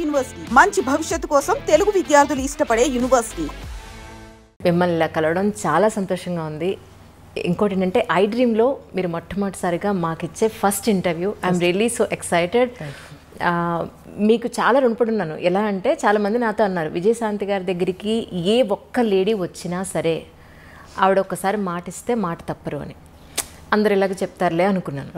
University మంచి భవిష్యత్తు కోసం తెలుగు విద్యార్థులు ఇష్టపడే యూనివర్సిటీ. మిమ్మల్ని ఇలా కలవడం చాలా సంతోషంగా ఉంది. ఇంకోటి ఏంటంటే ఐ డ్రీమ్లో మీరు మొట్టమొదటిసారిగా మాకు ఇచ్చే first interview. I'm really so excited. మీకు చాలా రుణపడి ఉన్నాను. ఎలా అంటే చాలామంది నాతో అన్నారు, విజయశాంతి గారి దగ్గరికి ఏ ఒక్క లేడీ వచ్చినా సరే ఆవిడ ఒక్కసారి మాట ఇస్తే మాట తప్పరు అని. అందరు ఇలాగ చెప్తారులే అనుకున్నాను.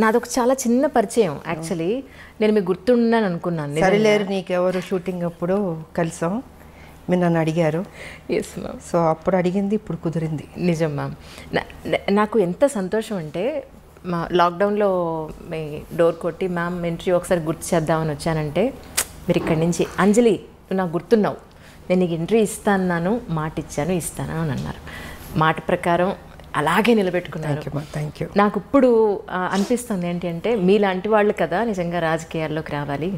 నాదొక చాలా చిన్న పరిచయం. యాక్చువల్లీ నేను మీకు గుర్తున్నాను అనుకున్నాను. సరిలేరు నీకెవరు షూటింగ్ అప్పుడు కలిసాం, మీరు నన్ను అడిగారు. Yes ma'am. సో అప్పుడు అడిగింది ఇప్పుడు కుదిరింది. నిజం మ్యామ్. నాకు ఎంత సంతోషం అంటే మా లాక్డౌన్లో మీ డోర్ కొట్టి మ్యామ్ ఇంటర్వ్యూ ఒకసారి గుర్తు చేద్దామని వచ్చానంటే మీరు ఇక్కడి నుంచి అంజలి నువ్వు నాకు గుర్తున్నావు, నేను నీకు ఇంటర్వ్యూ ఇస్తాను, మాట ఇచ్చాను, ఇస్తాను అని అన్నారు. మాట ప్రకారం అలాగే నిలబెట్టుకున్నారు. Thank you. నాకు ఇప్పుడు అనిపిస్తుంది ఏంటి అంటే మీలాంటి వాళ్ళు కదా నిజంగా రాజకీయాల్లోకి రావాలి.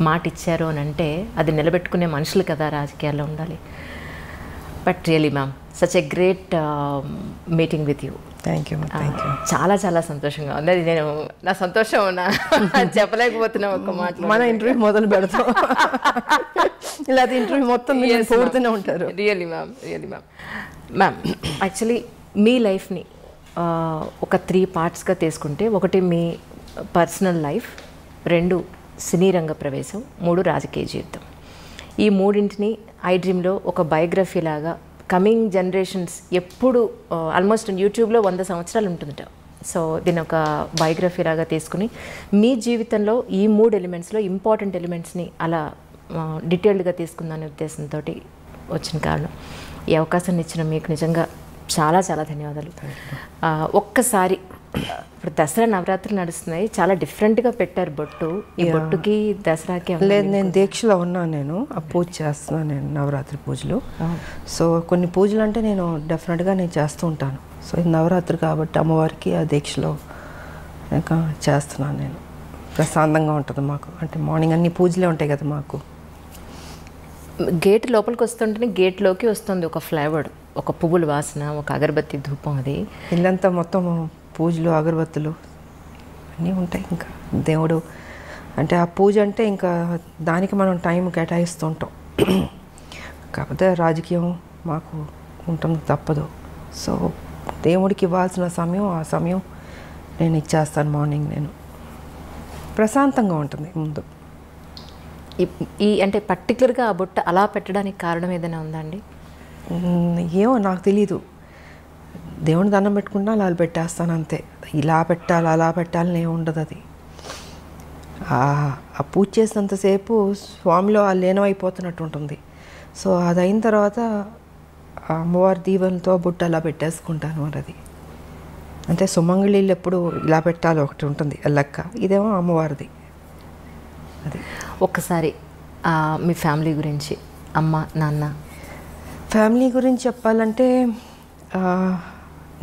మాట ఇచ్చారు అని అంటే అది నిలబెట్టుకునే మనుషులు కదా రాజకీయాల్లో ఉండాలి. But really ma'am such a great meeting with you. Thank you. చాలా చాలా సంతోషంగా ఉంది. అది నేను నా సంతోషం చెప్పలేకపోతున్నా ఒక మాట. మన ఇంటర్వ్యూ మొదలు పెడతాం, ఇలా ఇంటర్వ్యూ మొత్తం పూర్తనే ఉంటారు. Really ma'am, really ma'am. Ma'am actually మీ లైఫ్ని ఒక 3 పార్ట్స్గా తీసుకుంటే, ఒకటి మీ పర్సనల్ లైఫ్, 2 సినీ రంగ ప్రవేశం, 3 రాజకీయ జీవితం. ఈ మూడింటిని ఐ డ్రీమ్లో ఒక బయోగ్రఫీ లాగా కమింగ్ జనరేషన్స్ ఎప్పుడు ఆల్మోస్ట్ యూట్యూబ్లో 100 సంవత్సరాలు ఉంటుందట. సో దీని ఒక బయోగ్రఫీ లాగా తీసుకుని మీ జీవితంలో ఈ 3 ఎలిమెంట్స్లో ఇంపార్టెంట్ ఎలిమెంట్స్ని అలా డీటెయిల్డ్గా తీసుకుందనే ఉద్దేశంతో వచ్చిన కారణం. ఈ అవకాశాన్ని ఇచ్చిన మీకు నిజంగా చాలా చాలా ధన్యవాదాలు. ఒక్కసారి ఇప్పుడు దసరా నవరాత్రులు నడుస్తున్నాయి, చాలా డిఫరెంట్గా పెట్టారు బొట్టు. ఈ బొట్టుకి దసరాకి లేదు, నేను దీక్షలో ఉన్నాను. నేను ఆ పూజ చేస్తున్నాను, నేను నవరాత్రి పూజలు. సో కొన్ని పూజలు అంటే నేను డెఫినెట్గా నేను చేస్తూ ఉంటాను. సో ఇది నవరాత్రి కాబట్టి అమ్మవారికి ఆ దీక్షలో ఇంకా చేస్తున్నాను నేను. ప్రశాంతంగా ఉంటుంది మాకు, అంటే మార్నింగ్ అన్ని పూజలే ఉంటాయి కదా మాకు. గేట్ లోపలికి వస్తుంటేనే గేట్లోకి వస్తుంది ఒక ఫ్లేవర్, ఒక పువ్వుల వాసన, ఒక అగరబత్తి ధూపం. అది ఇల్లంతా మొత్తం పూజలు అగరబత్తులు అన్నీ ఉంటాయి. ఇంకా దేవుడు అంటే ఆ పూజ అంటే ఇంకా దానికి మనం టైం కేటాయిస్తూ ఉంటాం. కాకపోతే రాజకీయం మాకు ఉంటుంది, తప్పదు. సో దేవుడికి ఇవ్వాల్సిన సమయం ఆ సమయం నేను ఇచ్చేస్తాను. మార్నింగ్ నేను ప్రశాంతంగా ఉంటుంది ముందు. ఈ అంటే పర్టికులర్గా ఆ బొట్ట అలా పెట్టడానికి కారణం ఏదైనా ఉందా అండి? ఏమో నాకు తెలీదు. దేవుని దండం పెట్టుకుంటా అలా పెట్టేస్తాను అంతే. ఇలా పెట్టాలి అలా పెట్టాలని ఏమి ఉండదు. అది ఆ పూజ చేసినంతసేపు స్వామిలో ఆ లీనమైపోతున్నట్టు ఉంటుంది. సో అది అయిన తర్వాత ఆ అమ్మవారి దీవెనతో బొట్టు అలా పెట్టేసుకుంటాను. మరి అది అంటే సుమంగళీళ్ళు ఎప్పుడు ఇలా పెట్టాలి ఒకటి ఉంటుంది లెక్క, ఇదేమో అమ్మవారిది. అది ఒక్కసారి మీ ఫ్యామిలీ గురించి, అమ్మ నాన్న. ఫ్యామిలీ గురించి చెప్పాలంటే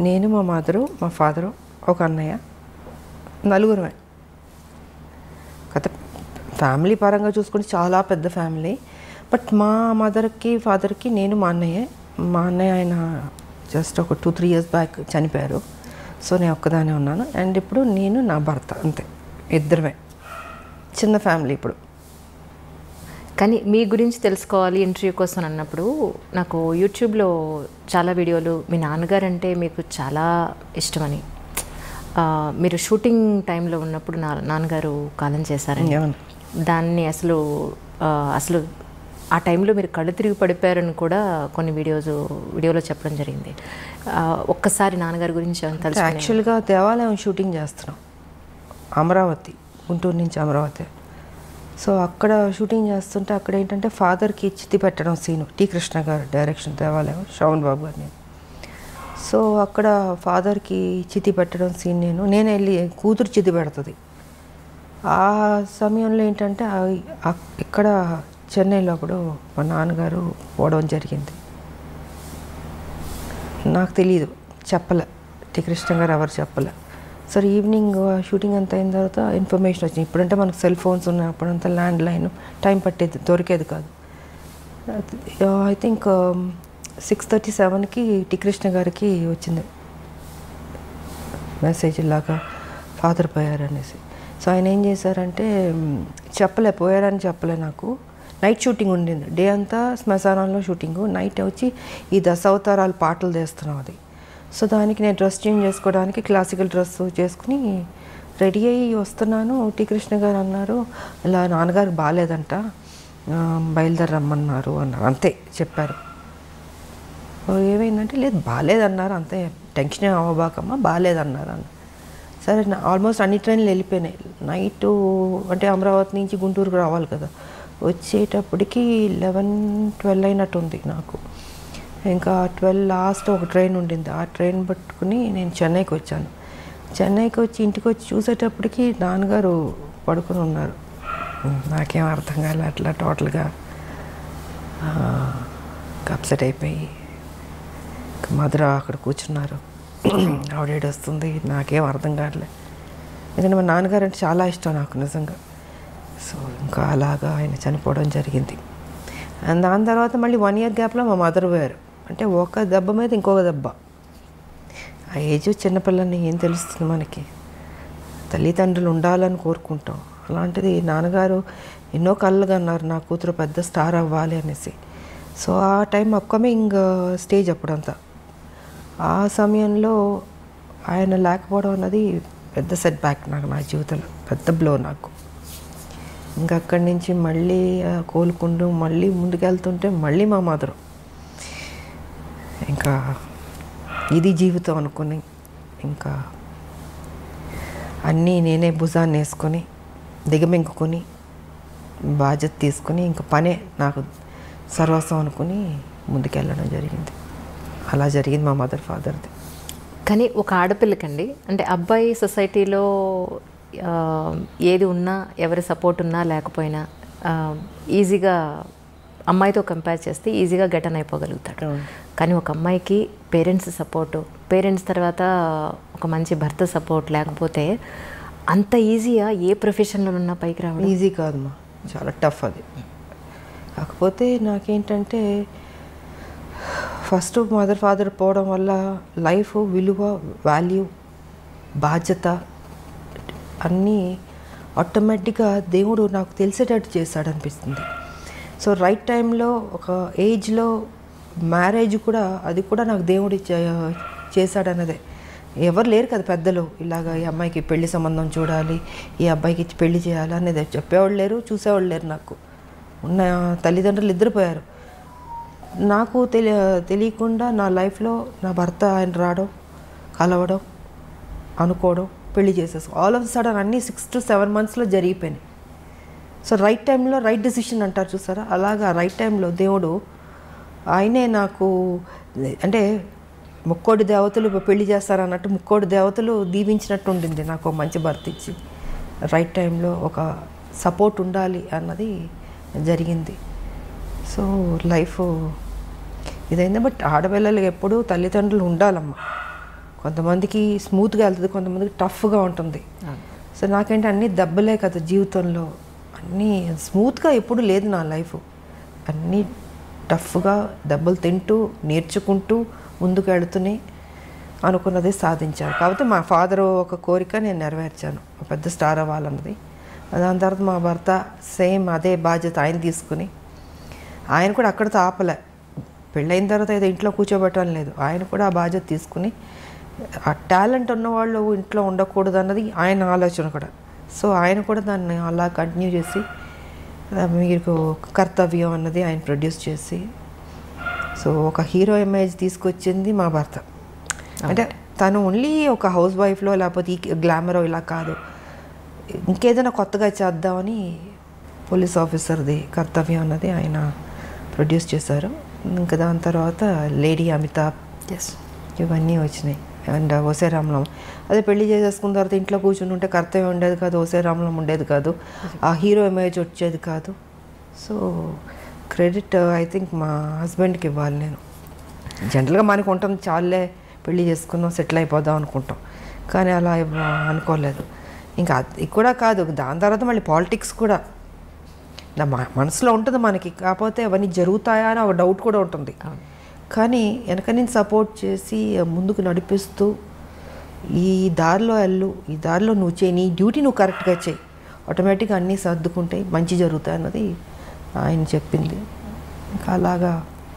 నేను, మా మదరు, మా ఫాదరు, ఒక అన్నయ్య, 4 కథ. ఫ్యామిలీ పరంగా చూసుకుంటే చాలా పెద్ద ఫ్యామిలీ. బట్ మా మదర్కి ఫాదర్కి నేను మా అన్నయ్య ఆయన జస్ట్ ఒక 2-3 ఇయర్స్ బ్యాక్ చనిపోయారు. సో నేను ఒక్కదానే ఉన్నాను. అండ్ ఇప్పుడు నేను నా భర్త, అంతే, ఇద్దరమే. చిన్న ఫ్యామిలీ ఇప్పుడు. కానీ మీ గురించి తెలుసుకోవాలి ఇంటర్వ్యూ కోసం అన్నప్పుడు నాకు యూట్యూబ్లో చాలా వీడియోలు మీ నాన్నగారు అంటే మీకు చాలా ఇష్టమని, మీరు షూటింగ్ టైంలో ఉన్నప్పుడు నాన్నగారు కాలం చేశారని, దాన్ని అసలు ఆ టైంలో మీరు కళ్ళు తిరిగి పడిపోయారని కూడా కొన్ని వీడియోలో చెప్పడం జరిగింది. ఒక్కసారి నాన్నగారి గురించి తెలుసు. యాక్చువల్గా దేవాలయం షూటింగ్ చేస్తున్నాం, అమరావతి, గుంటూరు నుంచి అమరావతి. సో అక్కడ షూటింగ్ చేస్తుంటే అక్కడ ఏంటంటే ఫాదర్కి చితి పెట్టడం సీను, టి కృష్ణ గారు డైరెక్షన్, దేవాలయం, శ్రవణ్ బాబు గారిని. సో అక్కడ ఫాదర్కి చితి పెట్టడం సీన్ నేను వెళ్ళి కూతురు చితి పెడుతుంది. ఆ సమయంలో ఏంటంటే ఇక్కడ చెన్నైలో అప్పుడు మా నాన్నగారు పోవడం జరిగింది. నాకు తెలీదు, చెప్పలే, టి కృష్ణ గారు ఎవరు చెప్పలే. సరే ఈవినింగ్ షూటింగ్ అంతా అయిన తర్వాత ఇన్ఫర్మేషన్ వచ్చింది. ఇప్పుడంటే మనకు సెల్ ఫోన్స్ ఉన్నాయి, అప్పుడంతా ల్యాండ్ లైన్, టైం పట్టేది, దొరికేది కాదు. ఐ థింక్ 6:37కి టి కృష్ణ గారికి వచ్చింది మెసేజ్, ఇలాగా ఫాదర్ పోయారు అనేసి. సో ఆయన ఏం చేశారంటే పోయారని చెప్పలే నాకు. నైట్ షూటింగ్ ఉండింది, డే అంతా శ్మశానంలో షూటింగు, నైట్ వచ్చి ఈ దశావతారాలు పాటలు తీస్తున్నాం అది. సో దానికి నేను డ్రెస్ చేంజ్ చేసుకోవడానికి క్లాసికల్ డ్రెస్ చేసుకుని రెడీ అయ్యి వస్తున్నాను. టీ కృష్ణ గారు అన్నారు, ఇలా నాన్నగారు బాగాలేదంట, బయలుదేరమ్మన్నారు అన్నారు. అంతే చెప్పారు. ఏమైందంటే లేదు బాగాలేదన్నారు, అంతే టెన్షన్ అవ్వబాకమ్మా, బాగాలేదన్నారు అన్న. సరే ఆల్మోస్ట్ అన్ని ట్రైన్లు వెళ్ళిపోయినాయి. నైటు అంటే అమరావతి నుంచి గుంటూరుకు రావాలి కదా, వచ్చేటప్పటికి 11-12 అయినట్టుంది నాకు. ఇంకా 12 లాస్ట్ ఒక ట్రైన్ ఉండింది, ఆ ట్రైన్ పట్టుకుని నేను చెన్నైకి వచ్చాను. చెన్నైకి వచ్చి ఇంటికి వచ్చి చూసేటప్పటికి నాన్నగారు పడుకుని ఉన్నారు. నాకేం అర్థం కాలే, అట్లా టోటల్గా అప్సెట్ అయిపోయి మధుర అక్కడ కూర్చున్నారు. ఆవిడ వస్తుంది, నాకేం అర్థం కావట్లే. ఎందుకంటే మా నాన్నగారు అంటే చాలా ఇష్టం నాకు నిజంగా. సో ఇంకా అలాగా ఆయన చనిపోవడం జరిగింది. అండ్ దాని తర్వాత మళ్ళీ 1 year గ్యాప్లో మా మదర్ పోయారు. అంటే ఒక దెబ్బ మీద ఇంకొక దెబ్బ. ఆ ఏజ్ చిన్నపిల్లని ఏం తెలుస్తుంది మనకి, తల్లిదండ్రులు ఉండాలని కోరుకుంటాం. అలాంటిది నాన్నగారు ఎన్నో కళ్ళుగా అన్నారు నా కూతురు పెద్ద స్టార్ అవ్వాలి అనేసి. సో ఆ టైం అప్కమింగ్ స్టేజ్ అప్పుడంతా. ఆ సమయంలో ఆయన లేకపోవడం అన్నది పెద్ద సెట్ బ్యాక్ నాకు, నా జీవితంలో పెద్ద బ్లో నాకు. ఇంకా అక్కడి నుంచి మళ్ళీ కోలుకుంటూ మళ్ళీ ముందుకెళ్తుంటే మళ్ళీ మా మదరు ఇంకా ఇది జీవితం అనుకుని ఇంకా అన్నీ నేనే భుజాన్ని వేసుకొని దిగమింగుకొని బాధ్యత తీసుకుని ఇంకా పనే నాకు సర్వస్వం అనుకుని ముందుకెళ్ళడం జరిగింది. అలా జరిగింది మా మదర్ ఫాదర్ది. కానీ ఒక ఆడపిల్లకండి, అంటే అబ్బాయి సొసైటీలో ఏది ఉన్నా, ఎవరి సపోర్ట్ ఉన్నా లేకపోయినా ఈజీగా అమ్మాయితో కంపేర్ చేస్తే ఈజీగా గెటన్ అయిపోగలుగుతాడు. కానీ ఒక అమ్మాయికి పేరెంట్స్ సపోర్టు, పేరెంట్స్ తర్వాత ఒక మంచి భర్త సపోర్ట్ లేకపోతే అంత ఈజీగా ఏ ప్రొఫెషన్లో ఉన్నా పైకి రావడం ఈజీ కాదమ్మా, చాలా టఫ్ అది. కాకపోతే నాకేంటంటే ఫస్ట్ మదర్ ఫాదర్ పోవడం వల్ల లైఫ్ విలువ, వాల్యూ, బాధ్యత అన్నీ ఆటోమేటిక్గా దేవుడు నాకు తెలిసేటట్టు చేశాడు అనిపిస్తుంది. సో రైట్ టైంలో ఒక ఏజ్లో మ్యారేజ్ కూడా, అది కూడా నాకు దేవుడు చేశాడన్నదే. ఎవరు లేరు కదా పెద్దలు, ఇలాగ ఈ అమ్మాయికి పెళ్లి సంబంధం చూడాలి, ఈ అబ్బాయికి పెళ్లి చేయాలి అనేది చెప్పేవాళ్ళు లేరు, చూసేవాళ్ళు లేరు. నాకు ఉన్న తల్లిదండ్రులు ఇద్దరు నాకు తెలియకుండా నా లైఫ్లో నా భర్త ఆయన రావడం, కలవడం, అనుకోవడం, పెళ్లి చేసేసుకో, ఆల్ ఆఫ్ సడన్ అన్నీ 6 to 7 monthsలో జరిగిపోయినాయి. సో రైట్ టైంలో రైట్ డెసిషన్ అంటారు చూసారా, అలాగా రైట్ టైంలో దేవుడు ఆయనే నాకు, అంటే ముక్కోడి దేవతలు పెళ్లి చేస్తారన్నట్టు ముక్కోడి దేవతలు దీవించినట్టు ఉండింది నాకు మంచి భర్త ఇచ్చి. రైట్ టైంలో ఒక సపోర్ట్ ఉండాలి అన్నది జరిగింది. సో లైఫ్ ఇదైంది. బట్ ఆడపిల్లలకి ఎప్పుడూ తల్లిదండ్రులు ఉండాలమ్మా. కొంతమందికి స్మూత్గా వెళ్తుంది, కొంతమందికి టఫ్గా ఉంటుంది. సో నాకేంటి అన్నీ దెబ్బలే కదా జీవితంలో, అన్నీ స్మూత్గా ఎప్పుడు లేదు నా లైఫ్. అన్నీ టఫ్గా దెబ్బలు తింటూ నేర్చుకుంటూ ముందుకు వెళుతూనే అనుకున్నది సాధించాను. కాకపోతే మా ఫాదర్ ఒక కోరిక నేను నెరవేర్చాను, పెద్ద స్టార్ అవ్వాలన్నది. దాని తర్వాత మా భర్త సేమ్ అదే బాధ్యత ఆయన తీసుకుని, ఆయన కూడా అక్కడితో ఆపలే. పెళ్ళైన తర్వాత ఏదో ఇంట్లో కూర్చోబెట్టడం లేదు, ఆయన కూడా ఆ బాధ్యత తీసుకుని, ఆ టాలెంట్ ఉన్నవాళ్ళు ఇంట్లో ఉండకూడదు అన్నది ఆయన ఆలోచన కూడా. సో ఆయన కూడా దాన్ని అలా కంటిన్యూ చేసి మీకు కర్తవ్యం అన్నది ఆయన ప్రొడ్యూస్ చేసి, సో ఒక హీరో ఇమేజ్ తీసుకొచ్చింది మా భర్త. అంటే తను ఓన్లీ ఒక హౌస్ వైఫ్లో లేకపోతే ఈ గ్లామరో ఇలా కాదు, ఇంకేదైనా కొత్తగా చేద్దామని పోలీస్ ఆఫీసర్ది కర్తవ్యం అన్నది ఆయన ప్రొడ్యూస్ చేశారు. ఇంకా దాని తర్వాత లేడీ అమితాబ్, ఇవన్నీ వచ్చినాయి. అండ్ ఓసే రామలం అదే పెళ్లి చేసేసుకున్న తర్వాత ఇంట్లో కూర్చుని ఉంటే కర్తవ్యం ఉండేది కాదు, ఓసే రామలం ఉండేది కాదు, ఆ హీరో ఇమేజ్ వచ్చేది కాదు. సో క్రెడిట్ ఐ థింక్ మా హస్బెండ్కి ఇవ్వాలి నేను. జనరల్గా మనకు ఉంటాం, చాలే పెళ్లి చేసుకున్నాం సెటిల్ అయిపోదాం అనుకుంటాం, కానీ అలా అనుకోలేదు. ఇంకా అది కూడా కాదు, దాని తర్వాత మళ్ళీ పాలిటిక్స్ కూడా నా మనసులో ఉంటుంది మనకి, కాకపోతే అవన్నీ జరుగుతాయా అని ఒక డౌట్ కూడా ఉంటుంది. కానీ వెనక నుంచి సపోర్ట్ చేసి ముందుకు నడిపిస్తూ ఈ దారిలో వెళ్ళు, ఈ దారిలో నువ్వు చేయి, నీ డ్యూటీ నువ్వు కరెక్ట్గా చేయి, ఆటోమేటిక్గా అన్నీ సర్దుకుంటాయి, మంచి జరుగుతాయి అన్నది ఆయన చెప్పింది. ఇంకా అలాగా